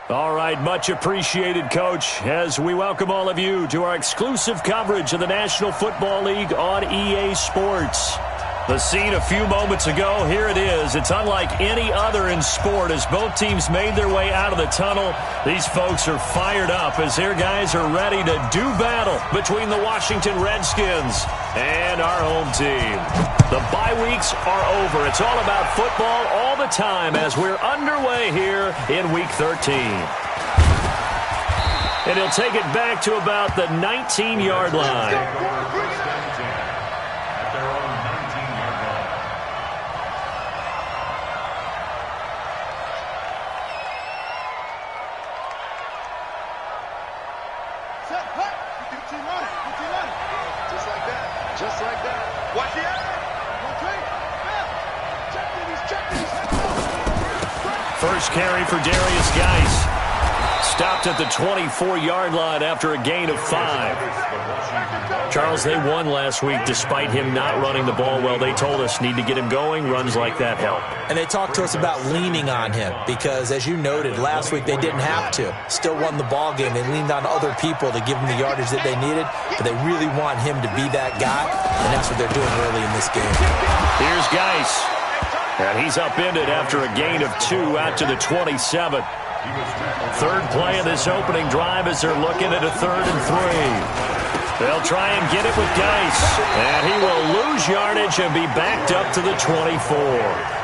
All right, much appreciated, Coach, as we welcome all of you to our exclusive coverage of the National Football League on EA Sports. The scene a few moments ago, here it is. It's unlike any other in sport as both teams made their way out of the tunnel. These folks are fired up as their guys are ready to do battle between the Washington Redskins and our home team. The bye weeks are over. It's all about football all the time as we're underway here in Week 13. And he'll take it back to about the 19-yard line. First carry for Darius Geis. Stopped at the 24-yard line after a gain of 5. Charles, they won last week despite him not running the ball well. They told us need to get him going. Runs like that help. And they talked to us about leaning on him because, as you noted, last week they didn't have to. Still won the ball game. They leaned on other people to give them the yardage that they needed, but they really want him to be that guy, and that's what they're doing early in this game. Here's Geis. And he's upended after a gain of 2 out to the 27. Third play of this opening drive as they're looking at a 3rd and 3. They'll try and get it with Geis. And he will lose yardage and be backed up to the 24.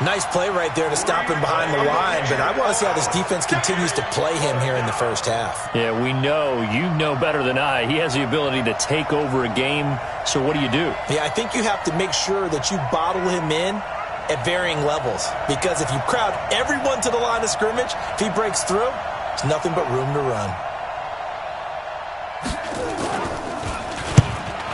Nice play right there to stop him behind the line, but I want to see how this defense continues to play him here in the first half. Yeah, we know. You know better than I. He has the ability to take over a game, so what do you do? Yeah, I think you have to make sure that you bottle him in at varying levels, because if you crowd everyone to the line of scrimmage, if he breaks through, it's nothing but room to run.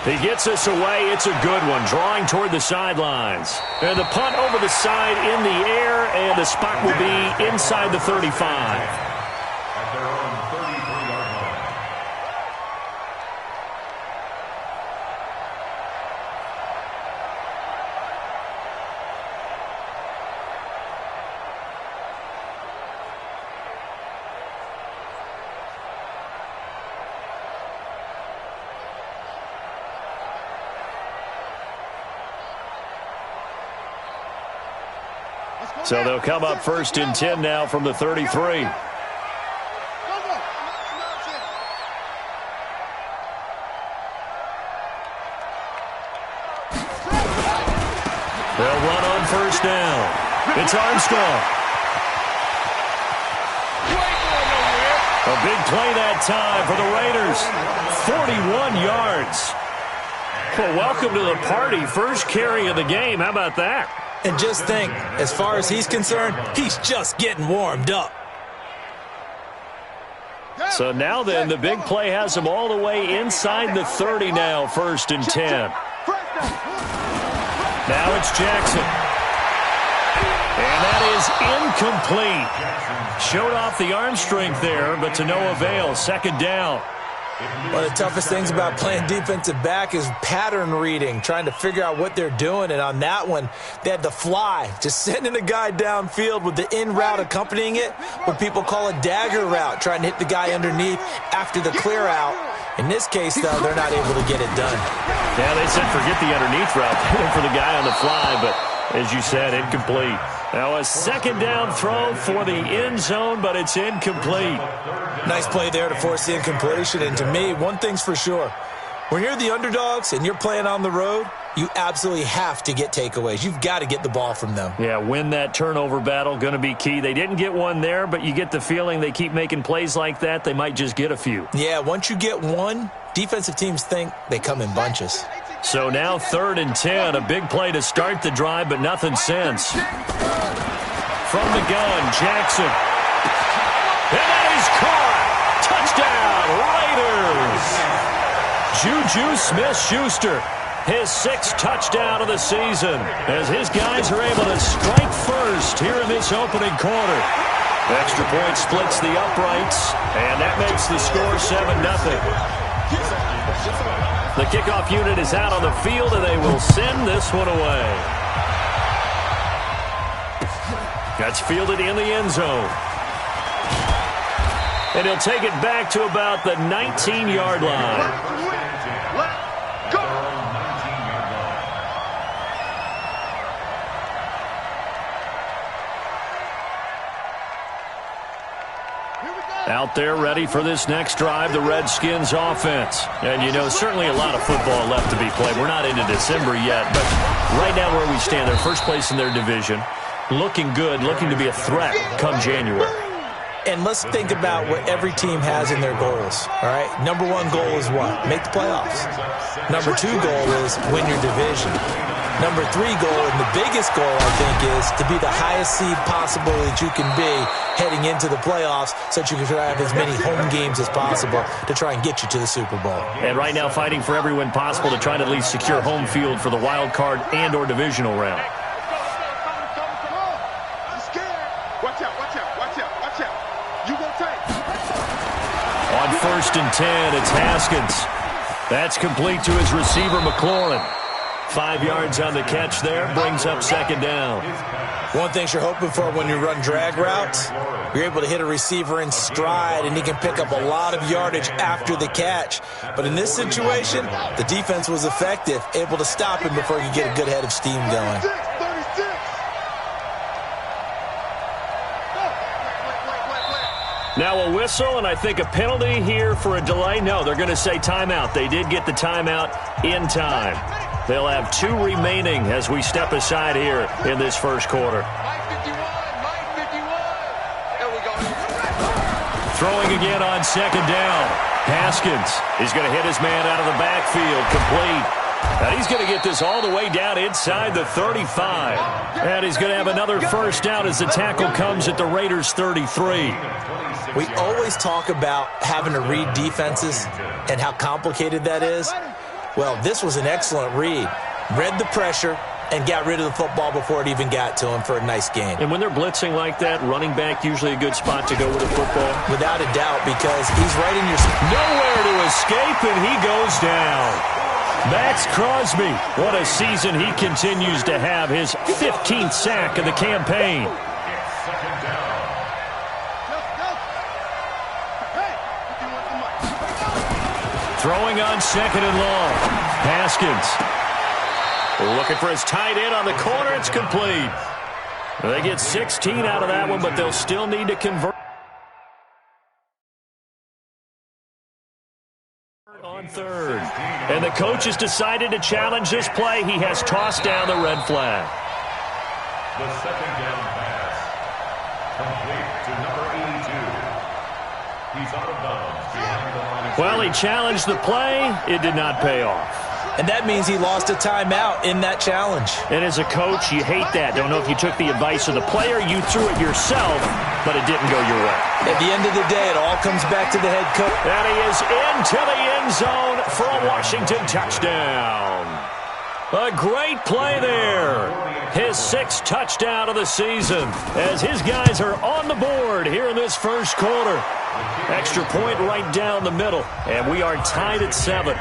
He gets us away. It's a good one, drawing toward the sidelines. And the punt over the side in the air, and the spot will be inside the 35. So they'll come up 1st and 10 now from the 33. They'll run on 1st down. It's Armstrong. A big play that time for the Raiders. 41 yards. Well, welcome to the party. First carry of the game. How about that? And just think, as far as he's concerned, he's just getting warmed up. So now then, the big play has him all the way inside the 30 now, 1st and 10. Now it's Jackson. And that is incomplete. Showed off the arm strength there, but to no avail. 2nd down. One of the toughest things about playing defensive back is pattern reading, trying to figure out what they're doing. And on that one, they had to fly, just sending a guy downfield with the in route accompanying it, what people call a dagger route, trying to hit the guy underneath after the clear out. In this case, though, they're not able to get it done. Yeah, they said forget the underneath route. They went for the guy on the fly, but as you said, incomplete. Now a 2nd down throw for the end zone, but it's incomplete. Nice play there to force the incompletion. And to me, one thing's for sure. When you're the underdogs and you're playing on the road, you absolutely have to get takeaways. You've got to get the ball from them. Yeah, win that turnover battle, going to be key. They didn't get one there, but you get the feeling they keep making plays like that, they might just get a few. Yeah, once you get one, defensive teams think they come in bunches. So now 3rd and 10, a big play to start the drive, but nothing since. From the gun, Jackson. And that is caught. Touchdown, Raiders. Juju Smith-Schuster, his 6th touchdown of the season, as his guys are able to strike first here in this opening quarter. Extra point splits the uprights, and that makes the score 7-0. The kickoff unit is out on the field, and they will send this one away. That's fielded in the end zone. And he'll take it back to about the 19-yard line. Out there ready for this next drive, the Redskins offense. And, you know, certainly a lot of football left to be played. We're not into December yet, but right now where we stand, they're first place in their division, looking good, looking to be a threat come January. And let's think about what every team has in their goals, all right? Number one goal is what? Make the playoffs. Number two goal is win your division. Number three goal, and the biggest goal, I think, is to be the highest seed possible that you can be heading into the playoffs so that you can have as many home games as possible to try and get you to the Super Bowl. And right now fighting for every win possible to try to at least secure home field for the wild card and or divisional round. On 1st and 10, it's Haskins. That's complete to his receiver, McLaurin. 5 yards on the catch there, brings up 2nd down. One thing you're hoping for when you run drag routes, you're able to hit a receiver in stride, and he can pick up a lot of yardage after the catch. But in this situation, the defense was effective, able to stop him before he could get a good head of steam going. Now a whistle, and I think a penalty here for a delay. No, they're going to say timeout. They did get the timeout in time. They'll have 2 remaining as we step aside here in this first quarter. Throwing again on 2nd down. Haskins is going to hit his man out of the backfield, complete. And he's going to get this all the way down inside the 35. And he's going to have another first down as the tackle comes at the Raiders' 33. We always talk about having to read defenses and how complicated that is. Well, this was an excellent read. Read the pressure and got rid of the football before it even got to him for a nice gain. And when they're blitzing like that, running back usually a good spot to go with the football? Without a doubt, because he's right in your... Nowhere to escape, and he goes down. Max Crosby, what a season he continues to have, his 15th sack of the campaign. Throwing on 2nd and long. Haskins looking for his tight end on the corner. It's complete. They get 16 out of that one, but they'll still need to convert. On 3rd. And the coach has decided to challenge this play. He has tossed down the red flag. The 2nd down pass. Complete to number 82. He's out of bounds behind the line. Well, he challenged the play. It did not pay off. And that means he lost a timeout in that challenge. And as a coach, you hate that. Don't know if you took the advice of the player. You threw it yourself, but it didn't go your way. At the end of the day, it all comes back to the head coach. And he is into the end zone for a Washington touchdown. A great play there. His 6th touchdown of the season as his guys are on the board here in this first quarter. Extra point right down the middle, and we are tied at 7.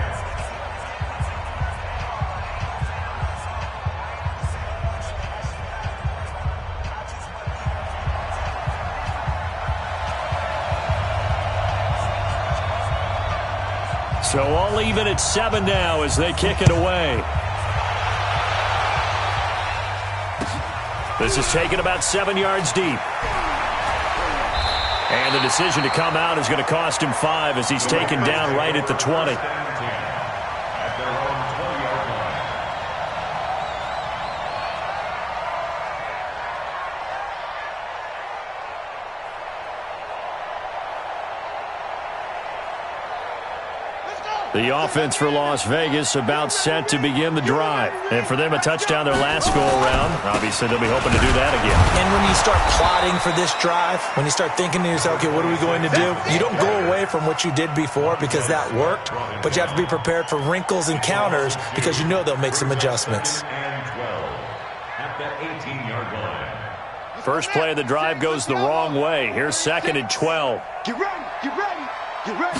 So all even at 7 now as they kick it away. This is taken about 7 yards deep. And the decision to come out is going to cost him 5 as he's taken down right at the 20. The offense for Las Vegas about set to begin the drive. And for them, a touchdown their last go-around. Obviously, they'll be hoping to do that again. And when you start plotting for this drive, when you start thinking to yourself, okay, what are we going to do? You don't go away from what you did before because that worked, but you have to be prepared for wrinkles and counters because you know they'll make some adjustments. At the 18-yard line. First play of the drive goes the wrong way. Here's 2nd and 12. Get ready, get ready, get ready.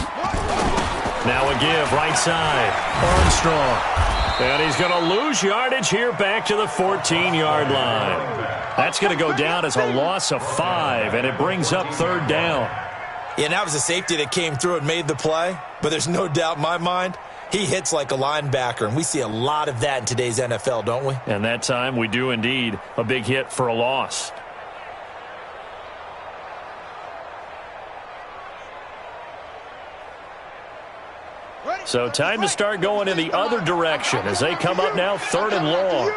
Now a give, right side. Armstrong. And he's going to lose yardage here back to the 14-yard line. That's going to go down as a loss of 5, and it brings up 3rd down. Yeah, and that was a safety that came through and made the play. But there's no doubt in my mind, he hits like a linebacker. And we see a lot of that in today's NFL, don't we? And that time we do indeed. A big hit for a loss. So time to start going in the other direction as they come up now 3rd and long.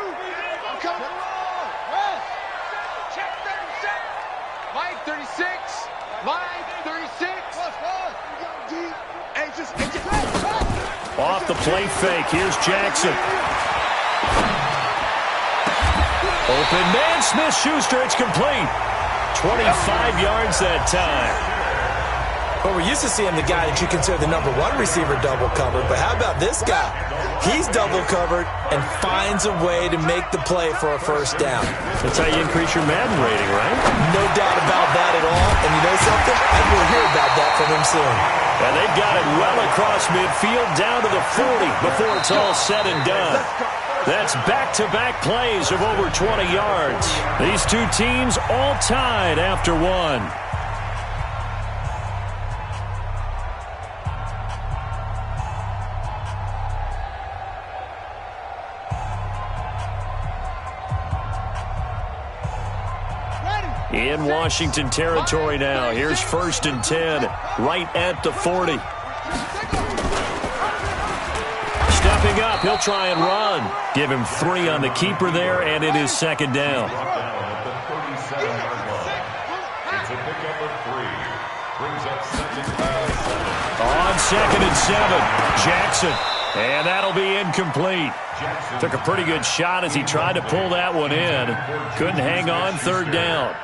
Off the play fake, here's Jackson. Open man, Smith-Schuster, it's complete. 25 yards that time. Well, we're used to seeing the guy that you consider the #1 receiver double covered, but how about this guy? He's double covered and finds a way to make the play for a first down. That's how you increase your Madden rating, right? No doubt about that at all. And you know something? I will hear about that from him soon. And they've got it well across midfield down to the 40 before it's all said and done. That's back-to-back plays of over 20 yards. These two teams all tied after one. In Washington territory now. Here's 1st and 10, right at the 40. Stepping up, he'll try and run. Give him 3 on the keeper there, and it is 2nd down. At the 37-yard line. It's a pickup of 3. Brings up 2nd and 7. On 2nd and 7, Jackson. And that'll be incomplete. Took a pretty good shot as he tried to pull that one in. Couldn't hang on, 3rd down.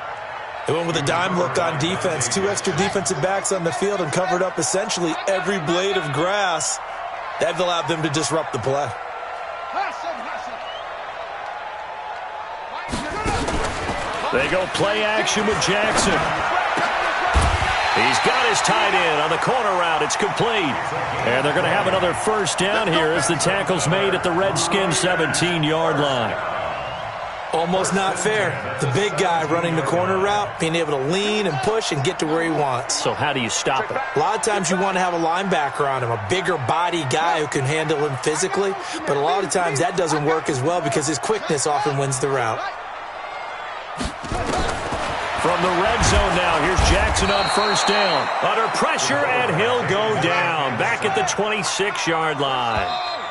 They went with a dime look on defense. 2 extra defensive backs on the field and covered up essentially every blade of grass. That allowed them to disrupt the play. They go play action with Jackson. He's got his tight end on the corner route. It's complete. And they're going to have another first down here as the tackle's made at the Redskins' 17-yard line. Almost not fair. The big guy running the corner route, being able to lean and push and get to where he wants. So how do you stop it? A lot of times you want to have a linebacker on him, a bigger body guy who can handle him physically. But a lot of times that doesn't work as well because his quickness often wins the route. From the red zone now, here's Jackson on first down. Under pressure, and he'll go down. Back at the 26-yard line.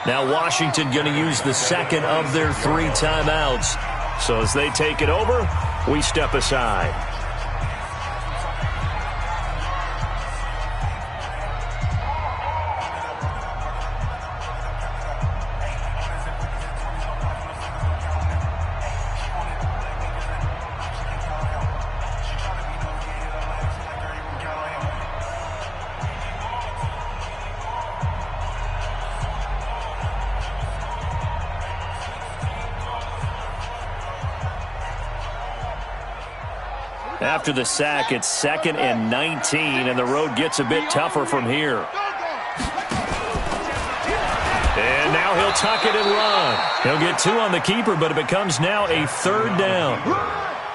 Now Washington going to use the second of their 3 timeouts. So as they take it over, we step aside. After the sack, it's 2nd and 19, and the road gets a bit tougher from here. And now he'll tuck it and run. He'll get 2 on the keeper, but it becomes now a 3rd down.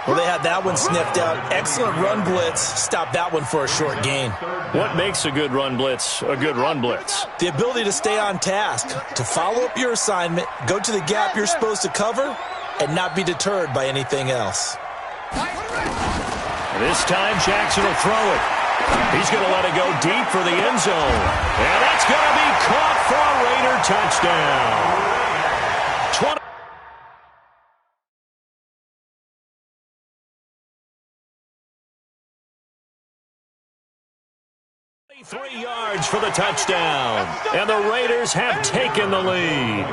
Well, they had that one sniffed out. Excellent run blitz. Stop that one for a short gain. What makes a good run blitz a good run blitz? The ability to stay on task, to follow up your assignment, go to the gap you're supposed to cover, and not be deterred by anything else. This time, Jackson will throw it. He's going to let it go deep for the end zone. And that's going to be caught for a Raider touchdown. 23 yards for the touchdown. And the Raiders have taken the lead.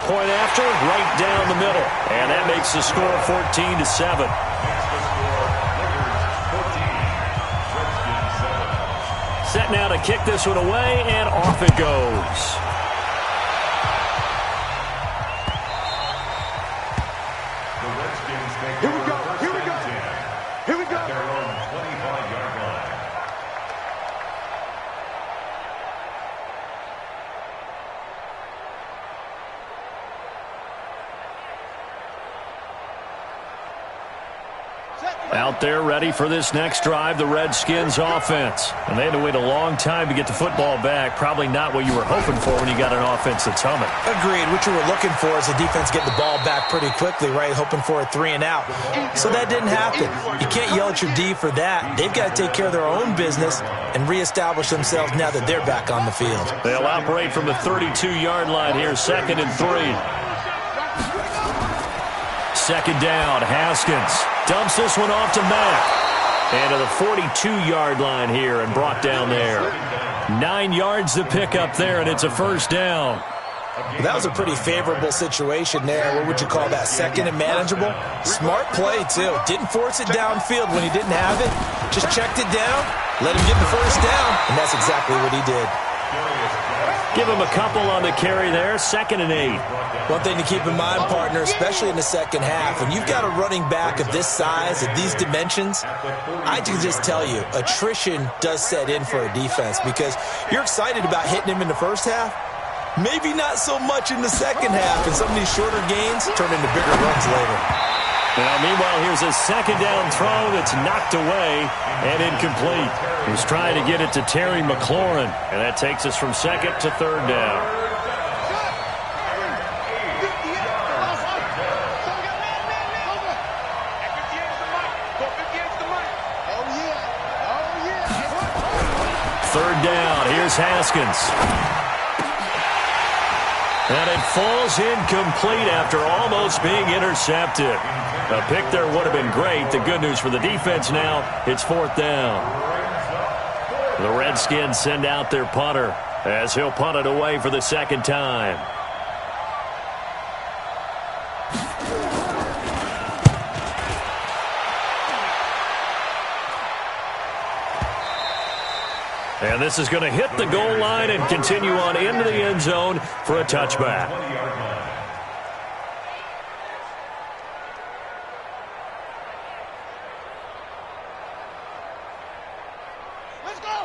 Point after, right down the middle. And that makes the score 14-7. Set now to kick this one away, and off it goes. Here we go, here we go, here we go. At their own 25-yard line. out there ready for this next drive, the Redskins offense. And they had to wait a long time to get the football back. Probably not what you were hoping for when you got an offense that's humming. Agreed. What you were looking for is the defense getting the ball back pretty quickly, right? Hoping for a 3-and-out. So that didn't happen. You can't yell at your D for that. They've got to take care of their own business and reestablish themselves now that they're back on the field. They'll operate from the 32-yard line here, 2nd and 3. Second down, Haskins dumps this one off to Mack. And to the 42-yard line here and brought down there. 9 yards to pick up there, and it's a first down. Well, that was a pretty favorable situation there. What would you call that? 2nd and manageable? Smart play, too. Didn't force it downfield when he didn't have it. Just checked it down, let him get the first down, and that's exactly what he did. Give him a couple on the carry there, 2nd and 8. One thing to keep in mind, partner, especially in the second half, when you've got a running back of this size, of these dimensions, I can just tell you, attrition does set in for a defense because you're excited about hitting him in the first half. Maybe not so much in the second half, and some of these shorter gains turn into bigger runs later. Now, meanwhile, here's a second down throw that's knocked away and incomplete. He's trying to get it to Terry McLaurin, and that takes us from 2nd to 3rd down. Third down, here's Haskins. And it falls incomplete after almost being intercepted. A pick there would have been great. The good news for the defense now, it's 4th down. The Redskins send out their punter as he'll punt it away for the second time. And this is going to hit the goal line and continue on into the end zone for a touchback.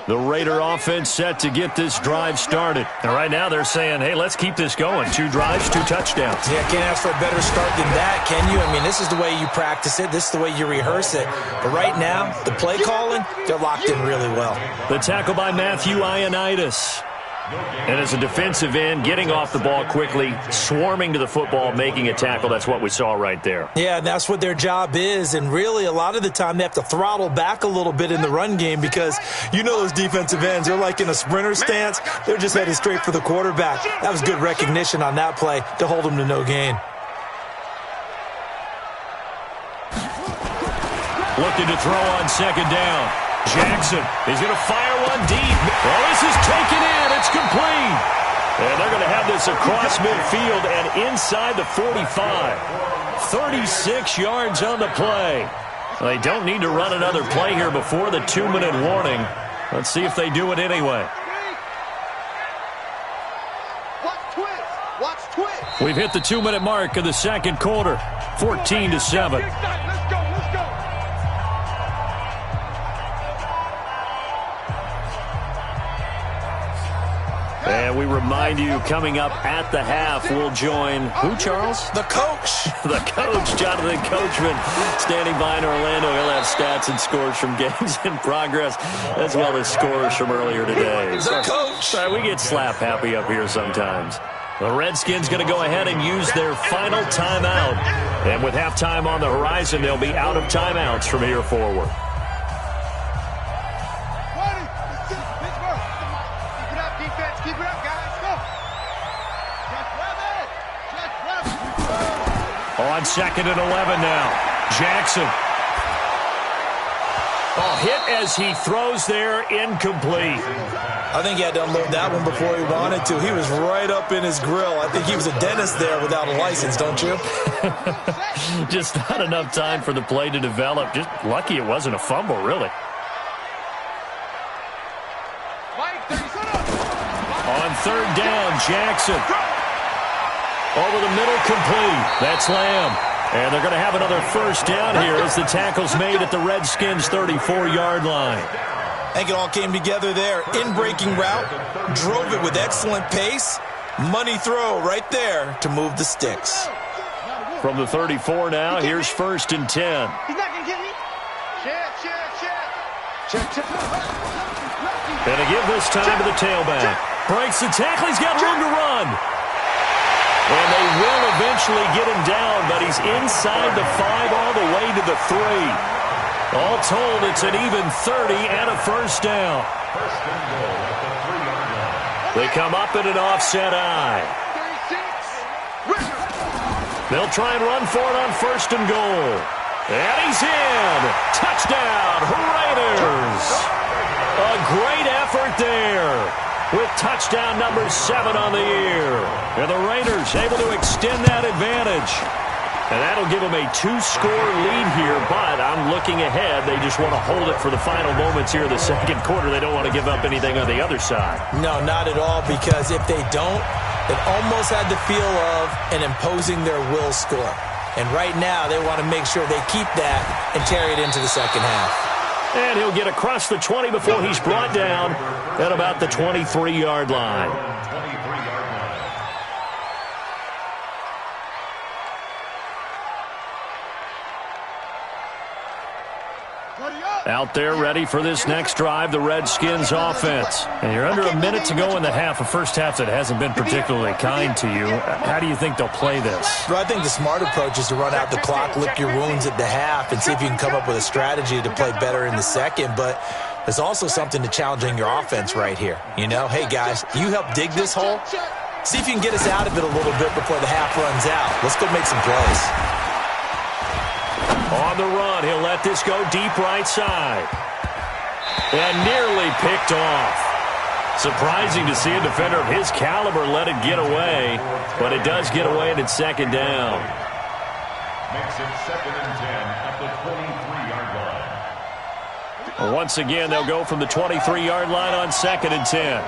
The Raider offense set to get this drive started. And right now they're saying, hey, let's keep this going. 2 drives, 2 touchdowns. Yeah, can't ask for a better start than that, can you? I mean, this is the way you practice it. This is the way you rehearse it. But right now, the play calling, they're locked in really well. The tackle by Matthew Ioannidis. And as a defensive end, getting off the ball quickly, swarming to the football, making a tackle, that's what we saw right there. Yeah, and that's what their job is. And really, a lot of the time, they have to throttle back a little bit in the run game because you know those defensive ends, they're like in a sprinter stance. They're just headed straight for the quarterback. That was good recognition on that play to hold them to no gain. Looking to throw on second down. Jackson is going to fire one deep. Well, this is taken in. It's complete. And they're going to have this across midfield and inside the 45. 36 yards on the play. They don't need to run another play here before the 2-minute warning. Let's see if they do it anyway. We've hit the 2-minute mark of the second quarter. 14-7. And we remind you, coming up at the half, we'll join who, Charles? The coach. The coach, Jonathan Coachman, standing by in Orlando. He'll have stats and scores from games in progress, as well as scores from earlier today. The coach. We get slap happy up here sometimes. The Redskins going to go ahead and use their final timeout. And with halftime on the horizon, they'll be out of timeouts from here forward. On 2nd and 11 now. Jackson. Hit as he throws there, incomplete. I think he had to unload that one before he wanted to. He was right up in his grill. I think he was a dentist there without a license, don't you? Just not enough time for the play to develop. Just lucky it wasn't a fumble, really. On 3rd down, Jackson. Over the middle, complete. That's Lamb. And they're going to have another first down here as the tackle's made at the Redskins' 34-yard line. I think it all came together there. In-breaking route, drove it with excellent pace. Money throw right there to move the sticks. From the 34 now, here's 1st and 10. Going to give this time to the tailback. Breaks the tackle. He's got room to run. And they will eventually get him down, but he's inside the 5 all the way to the 3. All told, it's an even 30 and a first down. First and goal at the 3-yard line. They come up in an offset eye. They'll try and run for it on first and goal. And he's in. Touchdown, Raiders. A great effort there with touchdown number 7 on the year. And the Raiders able to extend that advantage. And that'll give them a 2-score lead here, but I'm looking ahead. They just want to hold it for the final moments here in the second quarter. They don't want to give up anything on the other side. No, not at all, because if they don't, it almost had the feel of an imposing their will score. And right now, they want to make sure they keep that and carry it into the second half. And he'll get across the 20 before he's brought down at about the 23-yard line. 23-yard line. Out there ready for this next drive, the Redskins offense. And you're under a minute to go in the half, a first half that hasn't been particularly kind to you. How do you think they'll play this? Well, I think the smart approach is to run out the clock, lick your wounds at the half, and see if you can come up with a strategy to play better in the second. But there's also something to challenging your offense right here. You know, hey, guys, you help dig this hole. See if you can get us out of it a little bit before the half runs out. Let's go make some plays. On the run, he'll let this go deep right side. And nearly picked off. Surprising to see a defender of his caliber let it get away, but it does get away and it's second down. Makes it 2nd and 10 at the 23-yard line. Once again, they'll go from the 23-yard line on 2nd and 10.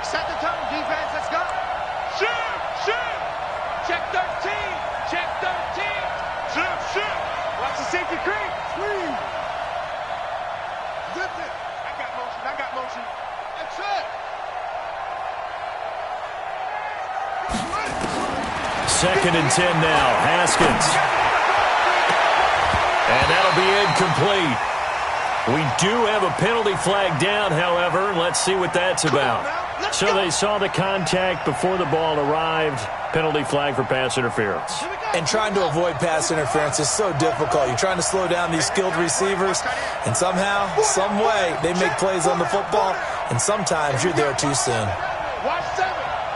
Set the tone, defense. Let's go. Shoot, shoot. Check 13. Check 13. Shoot, shoot. Watch the safety creep. Squeeze. Zip it. I got motion. I got motion. That's it. 2nd and 10 now. Haskins. And that'll be incomplete. We do have a penalty flag down, however. Let's see what that's about. So they saw the contact before the ball arrived. Penalty flag for pass interference. And trying to avoid pass interference is so difficult. You're trying to slow down these skilled receivers, and somehow, some way, they make plays on the football, and sometimes you're there too soon. Watch 7.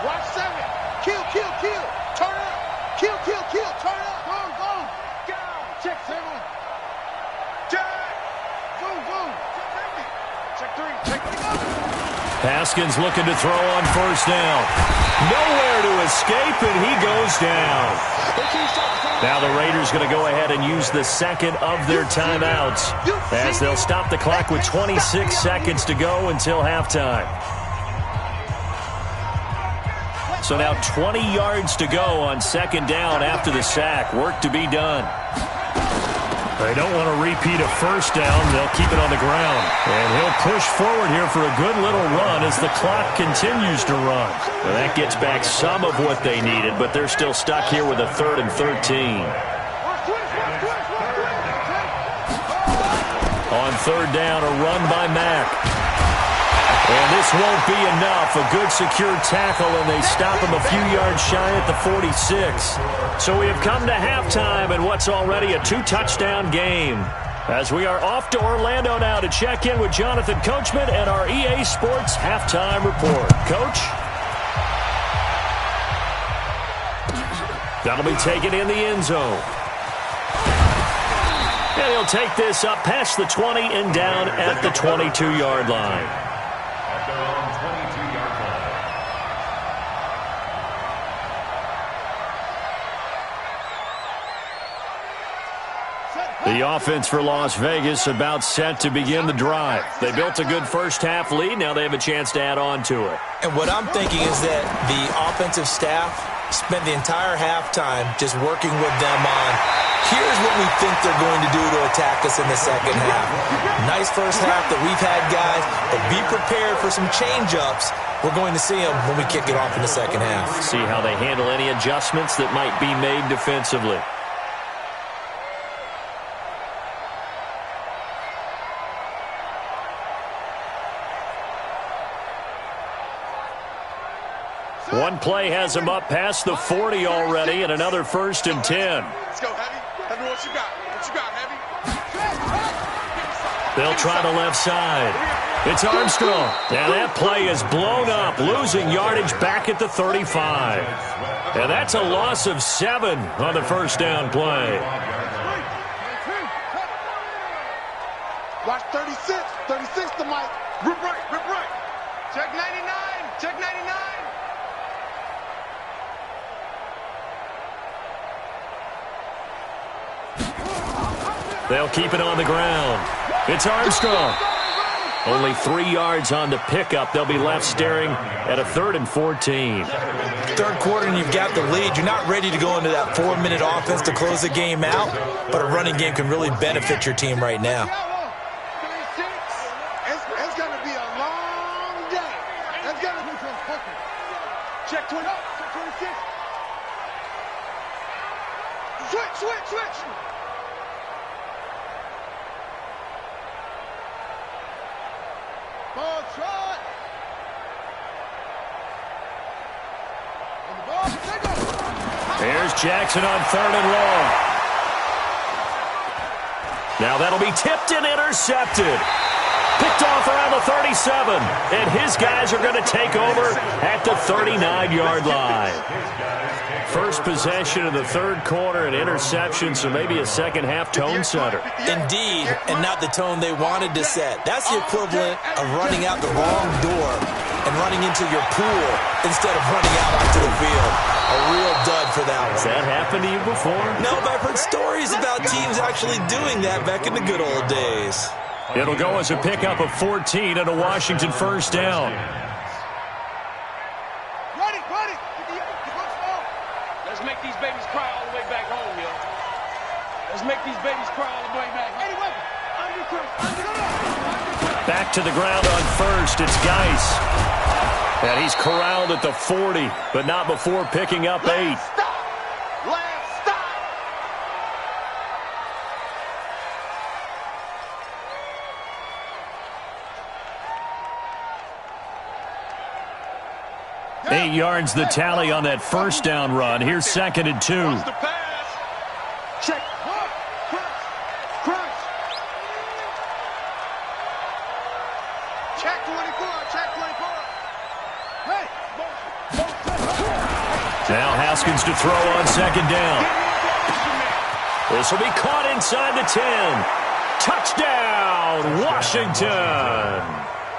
Watch 7. Kill, kill, kill. Turn up. Kill, kill, kill. Turn up. Boom, boom. Go. Check 7. Check. Boom, boom. Check 3. Check 3. Haskins looking to throw on first down. Nowhere to escape, and he goes down. Now the Raiders going to go ahead and use the second of their timeouts as they'll stop the clock with 26 seconds to go until halftime. So now 20 yards to go on 2nd down after the sack. Work to be done. They don't want to repeat a first down. They'll keep it on the ground. And he'll push forward here for a good little run as the clock continues to run. Well, that gets back some of what they needed, but they're still stuck here with a 3rd and 13. On 3rd down, a run by Mack. And this won't be enough. A good secure tackle, and they stop him a few yards shy at the 46. So we have come to halftime in what's already a 2-touchdown game. As we are off to Orlando now to check in with Jonathan Coachman and our EA Sports Halftime Report. Coach? That'll be taken in the end zone. And he'll take this up past the 20 and down at the 22-yard line. At their own 22-yard line. The offense for Las Vegas about set to begin the drive. They built a good first half lead. Now they have a chance to add on to it. And what I'm thinking is that the offensive staff spent the entire halftime just working with them on, here's what we think they're going to do to attack us in the second half. Nice first half that we've had, guys, but be prepared for some change-ups. We're going to see them when we kick it off in the second half. See how they handle any adjustments that might be made defensively. One play has him up past the 40 already, and another 1st and 10. Let's go, Heavy. Heavy, what you got? What you got, Heavy? They'll try the left side. It's Armstrong. And that play is blown up, losing yardage back at the 35. And that's a loss of 7 on the first down play. Watch 36. 36 to Mike. Rip right, rip right. Check 99. Check 99. They'll keep it on the ground. It's Armstrong. Only 3 yards on the pickup. They'll be left staring at a 3rd and 14. Third quarter and you've got the lead. You're not ready to go into that 4-minute offense to close the game out, but a running game can really benefit your team right now. It's going to be a long day. It's going to be check 20. Check 26. Switch. Ball shot. And the ball, take off. Here's Jackson on 3rd and long. Now that'll be tipped and intercepted. Picked off around the 37. And his guys are going to take over at the 39-yard line. First possession of the third quarter, an interception, so maybe a second-half tone setter. Indeed, and not the tone they wanted to set. That's the equivalent of running out the wrong door and running into your pool instead of running out onto the field. A real dud for that one. Has that happened to you before? No, but I've heard stories about teams actually doing that back in the good old days. It'll go as a pickup of 14 and a Washington first down. Ready. Let's make these babies cry all the way back home, yo. Let's make these babies cry all the way back home. Back to the ground on first. It's Geis. And he's corralled at the 40, but not before picking up 8. Last stop. Yeah. 8 yards the tally on that first down run. Here's 2nd and 2. Watch the pass. Check. Crunch. Check 24. Hey. Now Haskins to throw on 2nd down. This will be caught inside the 10. Touchdown, Washington.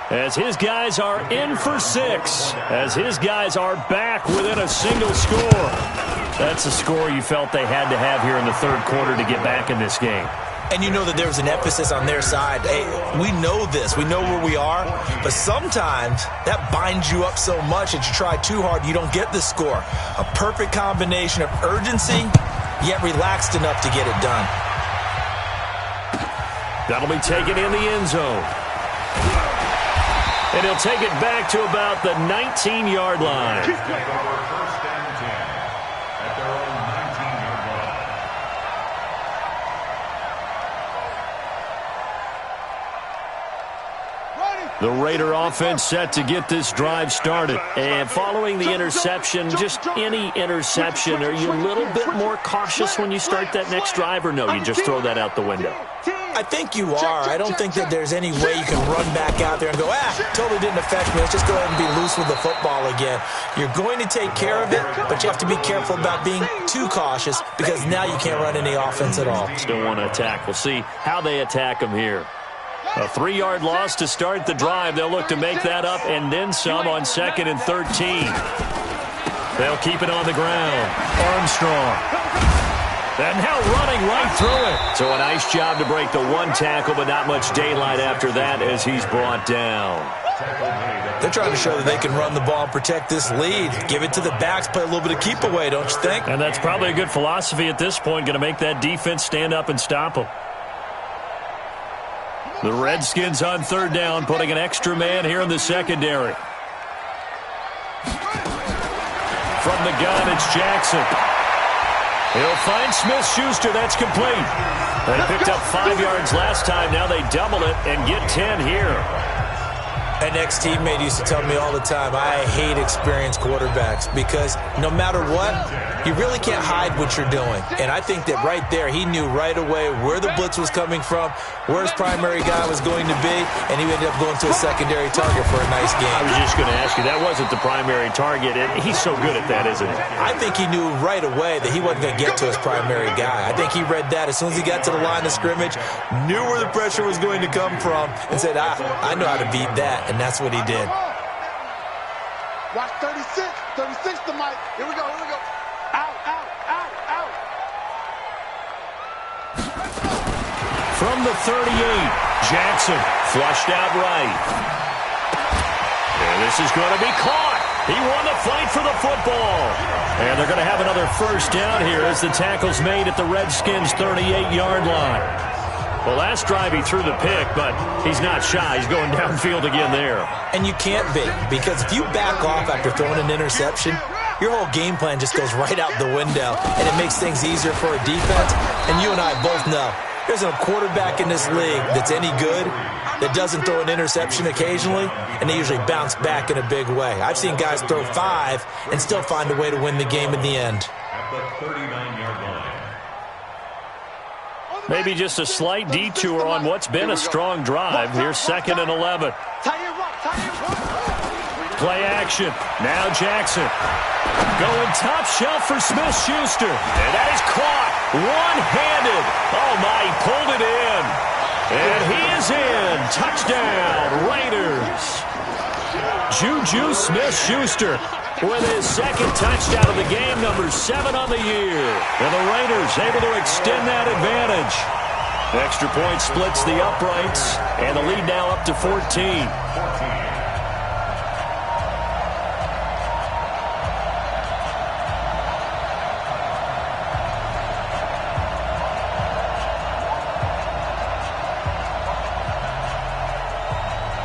As his guys are in for 6. As his guys are back within a single score. That's a score you felt they had to have here in the third quarter to get back in this game. And you know that there's an emphasis on their side. Hey, we know this. We know where we are. But sometimes that binds you up so much that you try too hard, you don't get the score. A perfect combination of urgency, yet relaxed enough to get it done. That'll be taken in the end zone. And he'll take it back to about the 19-yard line. First and 10 at their own 19-yard line. The Raider offense set to get this drive started. And following the interception, just any interception, are you a little bit more cautious when you start that next drive, or no, you just throw that out the window? I think you are. I don't think that there's any way you can run back out there and go, totally didn't affect me. Let's just go ahead and be loose with the football again. You're going to take care of it, but you have to be careful about being too cautious because now you can't run any offense at all. Still want to attack. We'll see how they attack them here. A 3-yard loss to start the drive. They'll look to make that up and then some on 2nd and 13. They'll keep it on the ground. Armstrong. And now running right through it. So a nice job to break the one tackle, but not much daylight after that as he's brought down. They're trying to show that they can run the ball and protect this lead. Give it to the backs, play a little bit of keep away, don't you think? And that's probably a good philosophy at this point, going to make that defense stand up and stop them. The Redskins on 3rd down, putting an extra man here in the secondary. From the gun, it's Jackson. He'll find Smith-Schuster. That's complete. They picked up 5 yards last time. Now they double it and get 10 here. And next teammate used to tell me all the time, I hate experienced quarterbacks because no matter what, you really can't hide what you're doing. And I think that right there, he knew right away where the blitz was coming from, where his primary guy was going to be, and he ended up going to a secondary target for a nice game. I was just going to ask you, that wasn't the primary target. He's so good at that, isn't he? I think he knew right away that he wasn't going to get to his primary guy. I think he read that as soon as he got to the line of scrimmage, knew where the pressure was going to come from, and said, I know how to beat that, and that's what he did. Watch 36. 36 to Mike. Here we go. Out. From the 38, Jackson flushed out right. And this is going to be caught. He won the fight for the football. And they're going to have another first down here as the tackle's made at the Redskins' 38-yard line. Well, last drive he threw the pick, but he's not shy. He's going downfield again there. And you can't be, because if you back off after throwing an interception, your whole game plan just goes right out the window, and it makes things easier for a defense. And you and I both know there's a quarterback in this league that's any good that doesn't throw an interception occasionally, and they usually bounce back in a big way. I've seen guys throw 5 and still find a way to win the game in the end. At the 39-yard line. Maybe just a slight detour on what's been a strong drive. Here's 2nd and 11. Play action. Now Jackson. Going top shelf for Smith-Schuster. And that is caught. One-handed. Oh, my, he pulled it in. And he is in. Touchdown, Raiders. Juju Smith-Schuster with his 2nd touchdown of the game, number 7 on the year. And the Raiders able to extend that advantage. Extra point splits the uprights, and the lead now up to 14.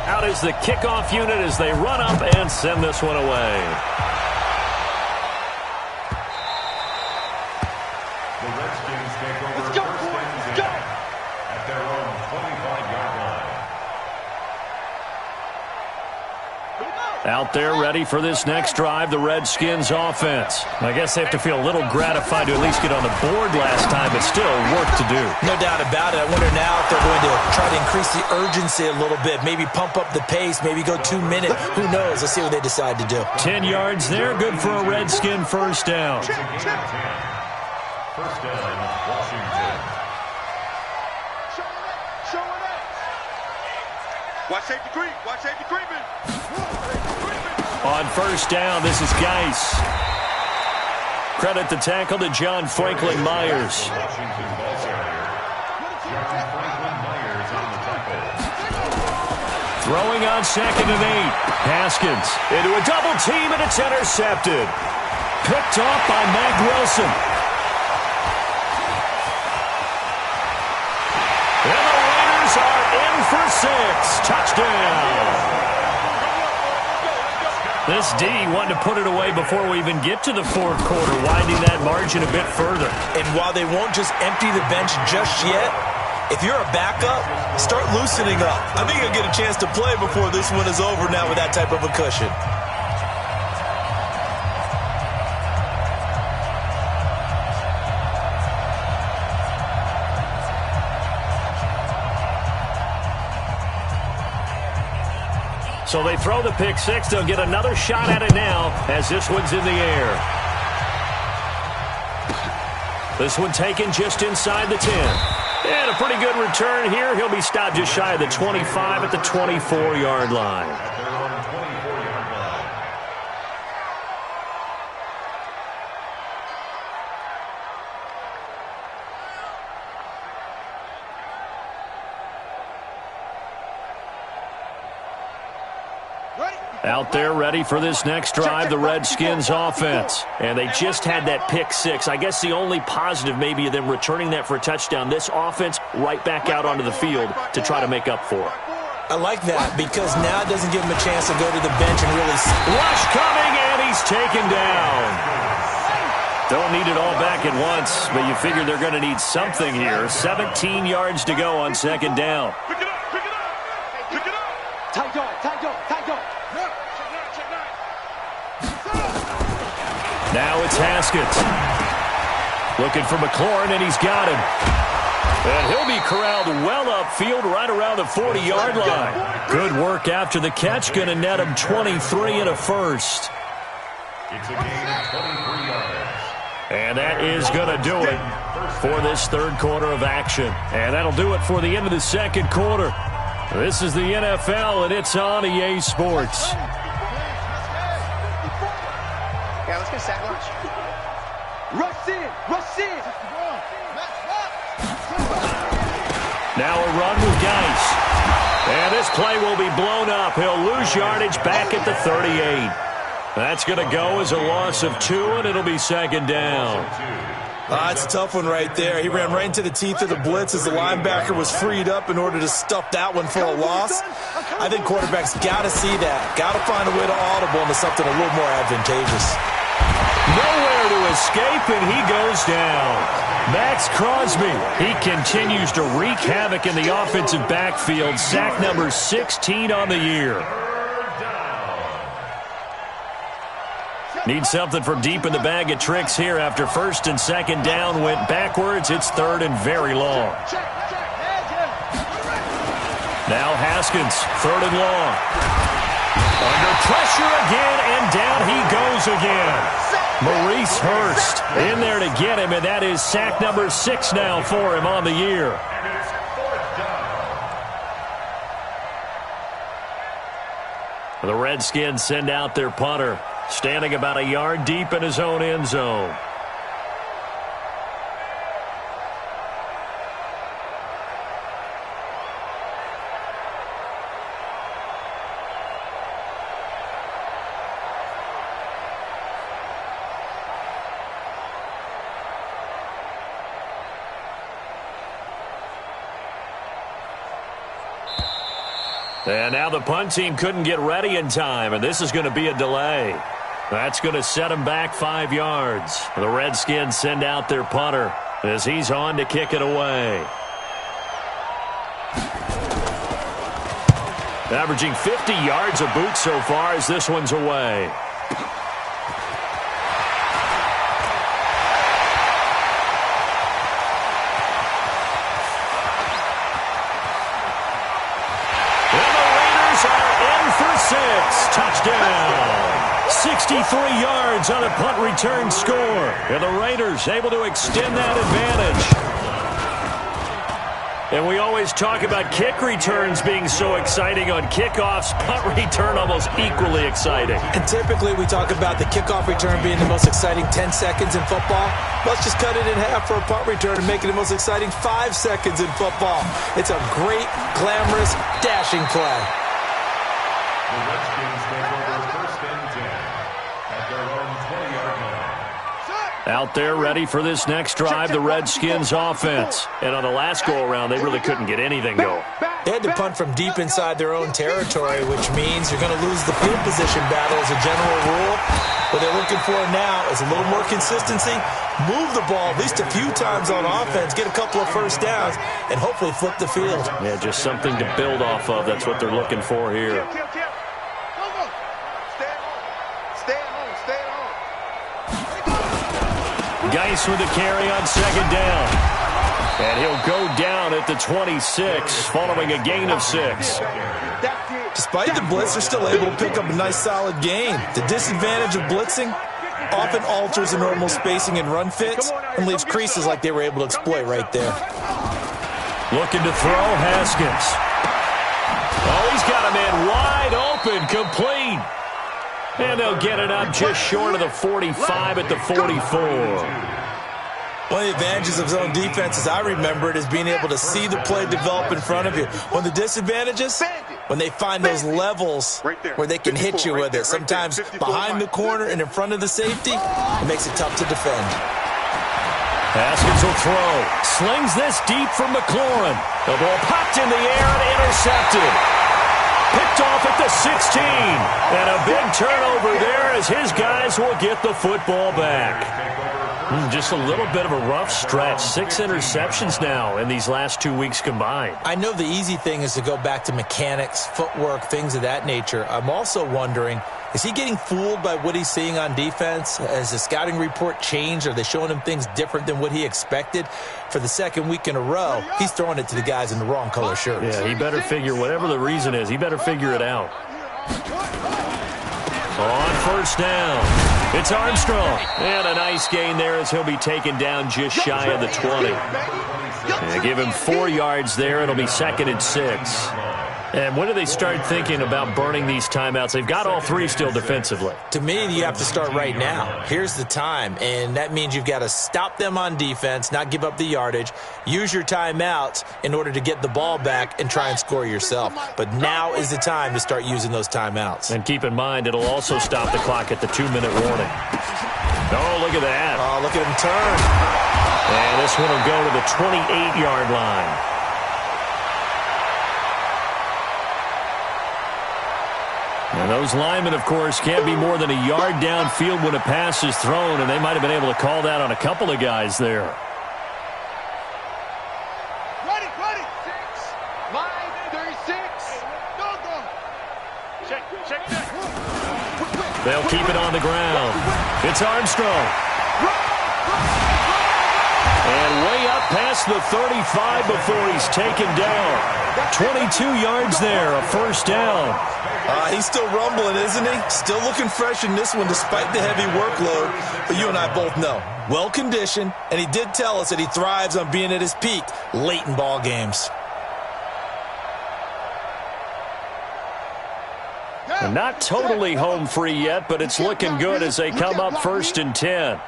Out is the kickoff unit as they run up and send this one away. The Redskins take over first and 10 at their own 25-yard line. Out there ready for this next drive, the Redskins offense. I guess they have to feel a little gratified to at least get on the board last time, but still work to do. No doubt about it. I wonder now if they're going to try to increase the urgency a little bit, maybe pump up the pace, maybe go 2 minutes. Who knows? Let's see what they decide to do. 10 yards there, good for a Redskin first down. First down, Washington. Watch safety creep. Watch safety creeping. On first down, this is Geis. Credit the tackle to John Franklin Myers. Washington ball carrier. John Franklin Myers on the tackle. Throwing on 2nd and 8. Haskins into a double team, and it's intercepted. Picked off by Mack Wilson. And the Raiders are in for 6. Touchdown. This D wanting to put it away before we even get to the 4th quarter, widening that margin a bit further. And while they won't just empty the bench just yet, if you're a backup, start loosening up. I think you'll get a chance to play before this one is over now with that type of a cushion. So they throw the pick 6. They'll get another shot at it now as this one's in the air. This one taken just inside the 10. And a pretty good return here. He'll be stopped just shy of the 25 at the 24-yard line. At their own 24-yard line. Out there ready for this next drive, the Redskins offense. And they just had that pick 6. I guess the only positive maybe of them returning that for a touchdown. This offense right back out onto the field to try to make up for it. I like that because now it doesn't give him a chance to go to the bench and really... Rush coming, and he's taken down. Don't need it all back at once, but you figure they're going to need something here. 17 yards to go on 2nd down. Pick it up. Pick it up. Pick it up. Tight dog. Now it's Haskins. Looking for McLaurin, and he's got him. And he'll be corralled well upfield right around the 40-yard line. Good work after the catch. Going to net him 23 and a first. It's a gain of 23 yards. And that is going to do it for this third quarter of action. And that'll do it for the end of the second quarter. This is the NFL, and it's on EA Sports. Yeah, let's get sack lunch. Rush in! Rush in! Now a run with Geis. And this play will be blown up. He'll lose yardage back at the 38. That's going to go as a loss of 2, and it'll be second down. It's a tough one right there. He ran right into the teeth of the blitz as the linebacker was freed up in order to stuff that one for a loss. I think quarterbacks got to see that. Got to find a way to audible into something a little more advantageous. Nowhere to escape, and he goes down. Max Crosby, he continues to wreak havoc in the offensive backfield. Sack number 16 on the year. Need something from deep in the bag of tricks here after first and second down went backwards. It's third and very long. Now Haskins, third and long. Under pressure again, and down he goes again. Maurice Hurst in there to get him, and that is sack number 6 now for him on the year. The Redskins send out their punter, standing about a yard deep in his own end zone. And now the punt team couldn't get ready in time, and this is going to be a delay. That's going to set them back 5 yards. The Redskins send out their punter as he's on to kick it away. Averaging 50 yards a boot so far as this one's away. Touchdown. 63 yards on a punt return score. And the Raiders able to extend that advantage. And we always talk about kick returns being so exciting on kickoffs. Punt return almost equally exciting. And typically we talk about the kickoff return being the most exciting 10 seconds in football. Let's just cut it in half for a punt return and make it the most exciting 5 seconds in football. It's a great, glamorous, dashing play. The Redskins take over first and 10 at their own 20-yard line. Out there ready for this next drive, the Redskins offense. And on the last go-around, they really couldn't get anything going. They had to punt from deep inside their own territory, which means you're going to lose the field position battle as a general rule. What they're looking for now is a little more consistency, move the ball at least a few times on offense, get a couple of first downs, and hopefully flip the field. Yeah, just something to build off of. That's what they're looking for here. Geis with the carry on second down. And he'll go down at the 26 following a gain of 6. Despite the blitz, they're still able to pick up a nice solid gain. The disadvantage of blitzing often alters the normal spacing and run fits and leaves creases like they were able to exploit right there. Looking to throw, Haskins. Oh, he's got a man wide open, complete. And they'll get it up just short of the 45 at the 44. One of the advantages of zone defense, as I remember it, is being able to see the play develop in front of you. One of the disadvantages, when they find those levels where they can hit you with it. Sometimes behind the corner and in front of the safety, it makes it tough to defend. Haskins will throw. Slings this deep from McLaurin. The ball popped in the air and intercepted. Picked off at the 16. And a big turnover there as his guys will get the football back. Just a little bit of a rough stretch. 6 interceptions now in these last 2 weeks combined. I know the easy thing is to go back to mechanics, footwork, things of that nature. I'm also wondering, is he getting fooled by what he's seeing on defense? Has the scouting report changed? Are they showing him things different than what he expected? For the second week in a row, he's throwing it to the guys in the wrong color shirts. Yeah, he better figure, whatever the reason is, he better figure it out. On first down, it's Armstrong. And a nice gain there as he'll be taken down just shy of the 20. Yeah, give him 4 yards there. It'll be 2nd and 6. And when do they start thinking about burning these timeouts? They've got all 3 still defensively. To me, you have to start right now. Here's the time, and that means you've got to stop them on defense, not give up the yardage, use your timeouts in order to get the ball back and try and score yourself. But now is the time to start using those timeouts. And keep in mind, it'll also stop the clock at the 2-minute warning. Oh, look at that. Oh, look at him turn. And this one will go to the 28-yard line. And those linemen, of course, can't be more than a yard downfield when a pass is thrown, and they might have been able to call that on a couple of guys there. Ready. 36. Go. Check. They'll keep it on the ground. It's Armstrong. And way up past the 35 before he's taken down. 22 yards there, a first down. He's still rumbling, isn't he? Still looking fresh in this one despite the heavy workload. But you and I both know, well-conditioned, and he did tell us that he thrives on being at his peak late in ball games. And not totally home free yet, but it's looking good as they come up 1st and 10.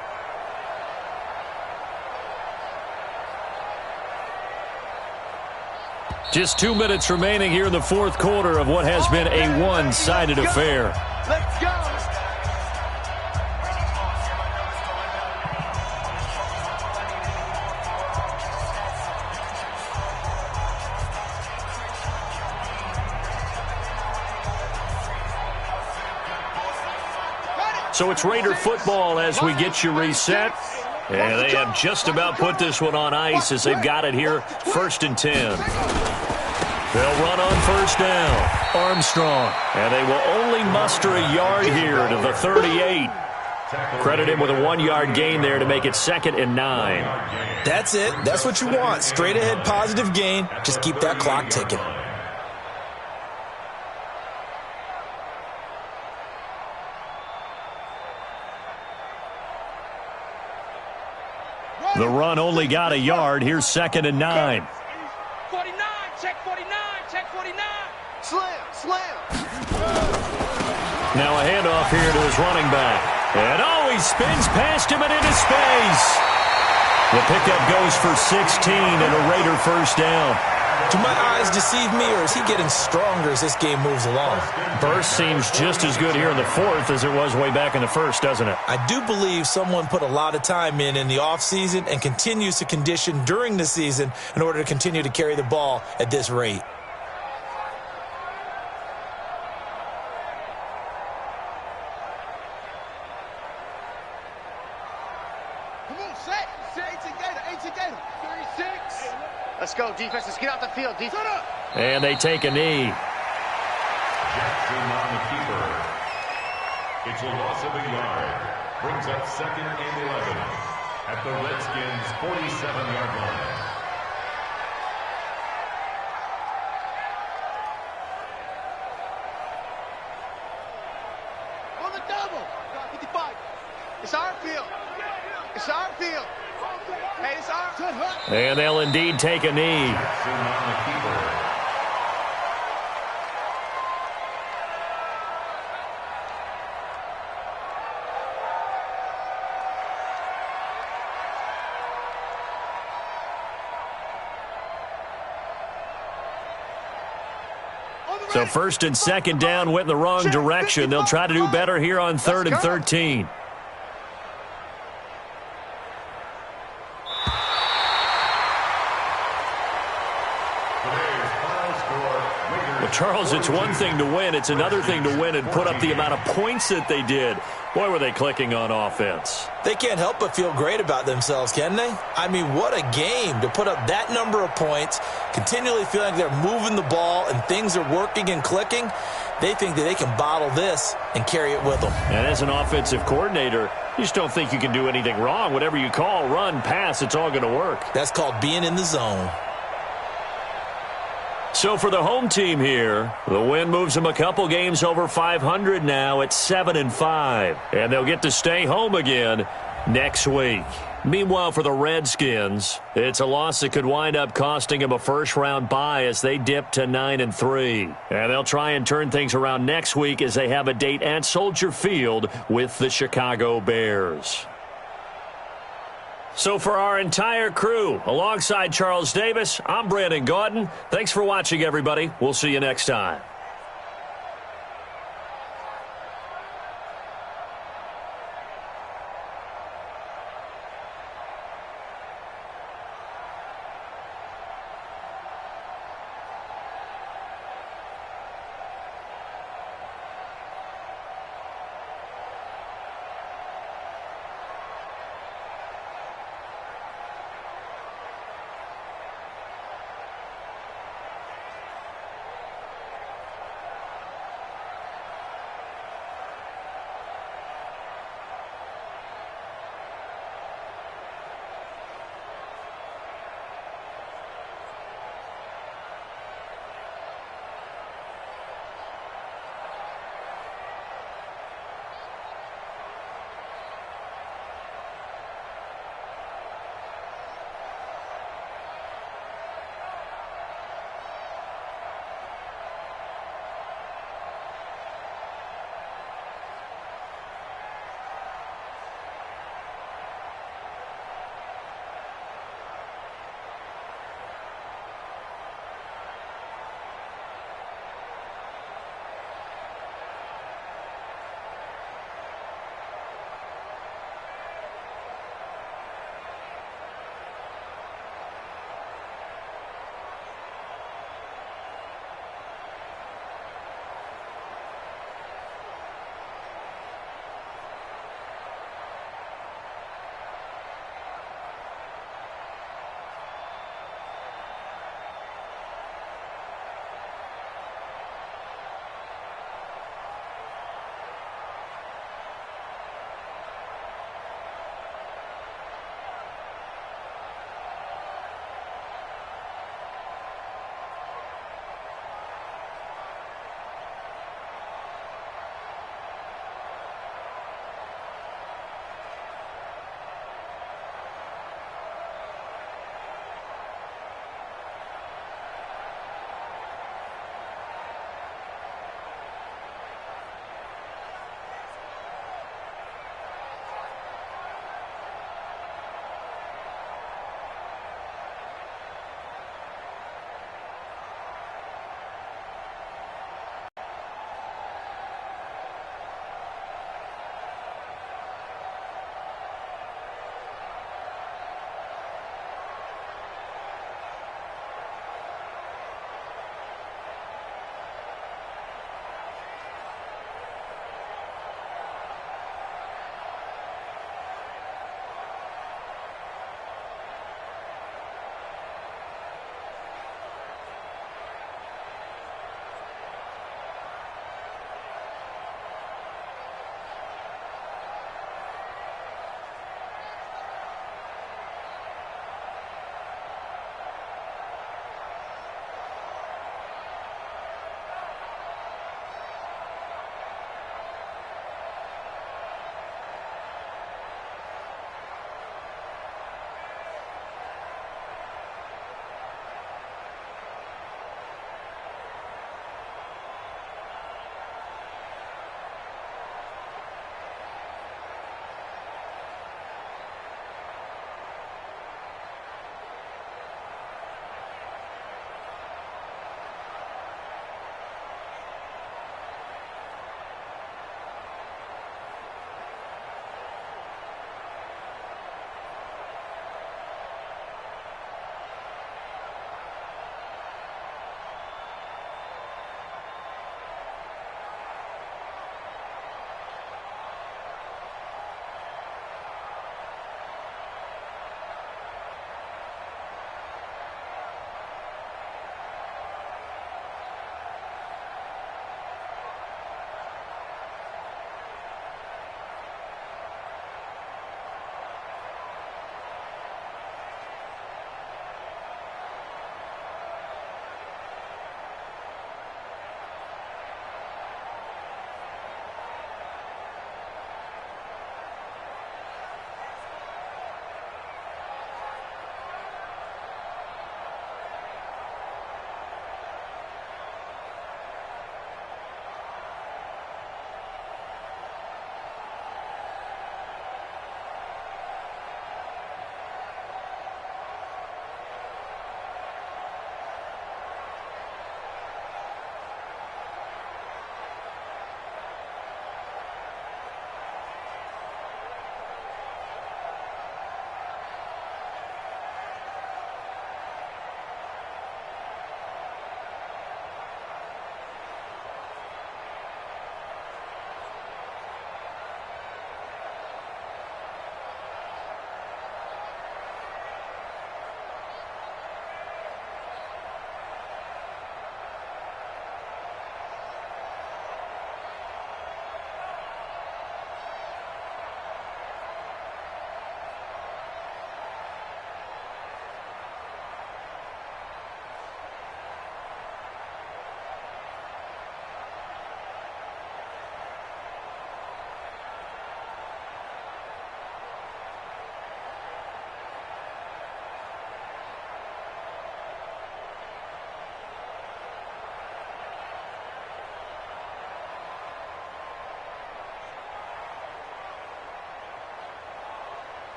Just 2 minutes remaining here in the 4th quarter of what has been a one-sided affair. Let's go. So it's Raider football as we get you reset. And they have just about put this one on ice as they've got it here, 1st and 10. They'll run on first down. Armstrong. And they will only muster a yard here to the 38. Credit him with a 1-yard gain there to make it 2nd and 9. That's it. That's what you want. Straight ahead positive gain. Just keep that clock ticking. The run only got a yard. Here's 2nd and 9. 49, check 49. Slam. Now a handoff here to his running back. And he spins past him and into space. The pickup goes for 16 and a Raider first down. Do my eyes deceive me, or is he getting stronger as this game moves along? Burst seems just as good here in the 4th as it was way back in the 1st, doesn't it? I do believe someone put a lot of time in the offseason and continues to condition during the season in order to continue to carry the ball at this rate. Come on, set. 18 Gator. 36. Let's go, defense. Let's get out the field. Defense. And they take a knee. Jackson on the keeper. It's a loss of a yard. Brings up 2nd and 11 at the Redskins' 47-yard line. On the double. 55. It's our field. Hey, it's our. And they'll indeed take a knee. Jackson on the keeper. So 1st and 2nd down went in the wrong direction. They'll try to do better here on 3rd and 13. Charles, it's one thing to win. It's another thing to win and put up the amount of points that they did. Boy, were they clicking on offense. They can't help but feel great about themselves, can they? I mean, what a game to put up that number of points, continually feeling like they're moving the ball and things are working and clicking. They think that they can bottle this and carry it with them. And as an offensive coordinator, you just don't think you can do anything wrong. Whatever you call, run, pass, it's all going to work. That's called being in the zone. So for the home team here, the win moves them a couple games over 500 now at 7-5. And they'll get to stay home again next week. Meanwhile, for the Redskins, it's a loss that could wind up costing them a first-round bye as they dip to 9-3. And they'll try and turn things around next week as they have a date at Soldier Field with the Chicago Bears. So for our entire crew, alongside Charles Davis, I'm Brandon Gaudin. Thanks for watching, everybody. We'll see you next time.